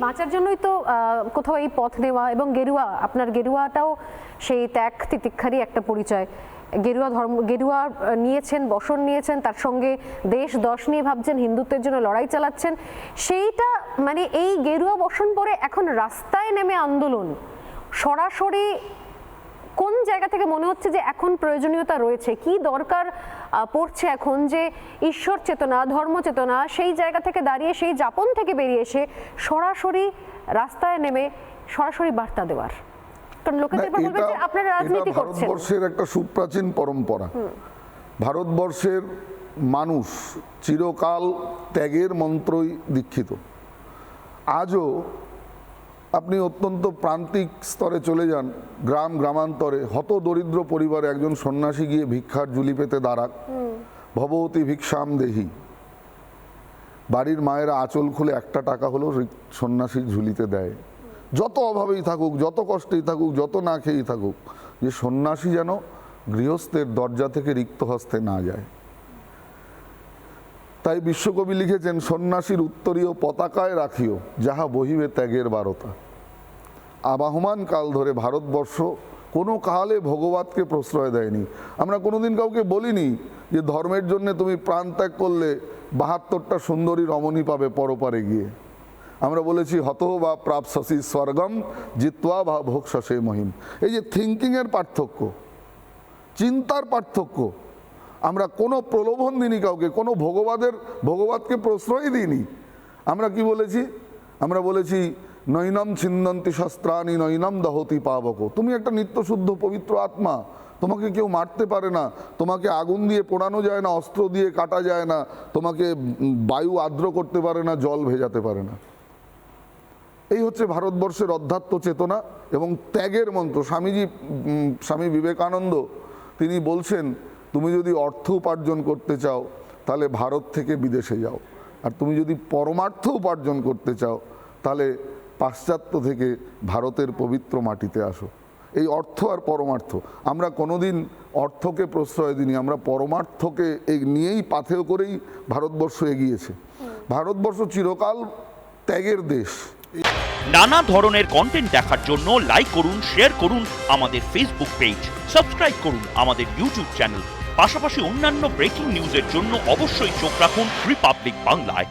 বাঁচার জন্যই তো কোথাও এই পথ নেওয়া, এবং গেরুয়া, আপনার গেরুয়াটাও সেই ত্যাগ তিতিক্ষারই একটা পরিচয়। গেরুয়া ধর্ম, গেরুয়া নিয়েছেন, বসন নিয়েছেন, তার সঙ্গে দেশ দশ নিয়ে ভাবছেন, হিন্দুত্বের জন্য লড়াই চালাচ্ছেন। সেইটা মানে এই গেরুয়া বসন পরে এখন রাস্তায় নেমে আন্দোলন, সরাসরি কোন জায়গা থেকে মনে হচ্ছে যে এখন প্রয়োজনীয়তা রয়েছে, কি দরকার পড়ছে এখন যে ঈশ্বর চেতনা, ধর্ম চেতনা, সেই জায়গা থেকে দাঁড়িয়ে, সেই যাপন থেকে বেরিয়ে এসে সরাসরি রাস্তায় নেমে সরাসরি বার্তা দেওয়ার? কারণ লোকেদের বলবে যে আপনারা রাজনীতি করছেন। ভারতবর্ষের একটা সুপ্রাচীন পরম্পরা। ভারতবর্ষের মানুষ চিরকাল ত্যাগের মন্ত্রই দীক্ষিত। আজও আপনি অত্যন্ত প্রান্তিক স্তরে চলে যান, গ্রাম গ্রামান্তরে হত দরিদ্র পরিবারে একজন সন্ন্যাসী গিয়ে ভিক্ষার ঝুলি পেতে দাঁড়াক, ভবতী ভিক্ষাম দেহি, বাড়ির মায়েরা আঁচল খুলে একটা টাকা হলেও সন্ন্যাসীর ঝুলিতে দেয়। যত অভাবেই থাকুক, যত কষ্টেই থাকুক, যত না খেয়েই থাকুক, যে সন্ন্যাসী যেন গৃহস্থের দরজা থেকে রিক্ত হস্তে না যায়। তাই বিশ্বকবি লিখেছেন, সন্ন্যাসীর উত্তরীয় পতাকায় রাখিও, যাহা বহিবে ত্যাগের বারতা। আবাহমান কাল ধরে ভারতবর্ষ কোনো কালে ভগবতকে প্রশ্রয় দেয়নি। আমরা কোনোদিন কাউকে বলিনি যে ধর্মের জন্য তুমি প্রাণ ত্যাগ করলে ৭২টা সুন্দরী রমণী পাবে পরপারে গিয়ে। আমরা বলেছি, হত বা প্রাপসি স্বর্গম জিত্বা বা ভোগসে মহিম। এই যে থিঙ্কিংয়ের পার্থক্য, চিন্তার পার্থক্য, আমরা কোনো প্রলোভন দিইনি কাউকে, কোনো ভগবতকে প্রশ্রয় দিইনি। আমরা কি বলেছি? আমরা বলেছি, নৈনম ছিন্দন্তি শস্ত্রাণি নৈনম দহতি পাবক। তুমি একটা নিত্যশুদ্ধ পবিত্র আত্মা, তোমাকে কেউ মারতে পারে না, তোমাকে আগুন দিয়ে পোড়ানো যায় না, অস্ত্র দিয়ে কাটা যায় না, তোমাকে বায়ু আর্দ্র করতে পারে না, জল ভেজাতে পারে না। এই হচ্ছে ভারতবর্ষের অধ্যাত্ম চেতনা এবং ত্যাগের মন্ত্র। স্বামী বিবেকানন্দ তিনি বলছেন, তুমি যদি অর্থ উপার্জন করতে চাও তাহলে ভারত থেকে বিদেশে যাও, আর তুমি যদি পরমার্থ উপার্জন করতে চাও তাহলে পাশ্চাত্য থেকে ভারতের পবিত্র মাটিতে আসো। এই অর্থ আর পরমার্থ, আমরা কোনোদিন অর্থকে প্রশ্রয় দিইনি, আমরা পরমার্থকে নিয়েই পাথেয় করেই ভারতবর্ষ এগিয়েছে। ভারতবর্ষ চিরকাল ত্যাগের দেশ। নানা ধরনের কন্টেন্ট দেখার জন্য লাইক করুন, শেয়ার করুন আমাদের ফেসবুক পেজ, সাবস্ক্রাইব করুন আমাদের ইউটিউব চ্যানেল। পাশাপাশি অন্যান্য ব্রেকিং নিউজের জন্য অবশ্যই চোখ রাখুন রিপাবলিক বাংলায়।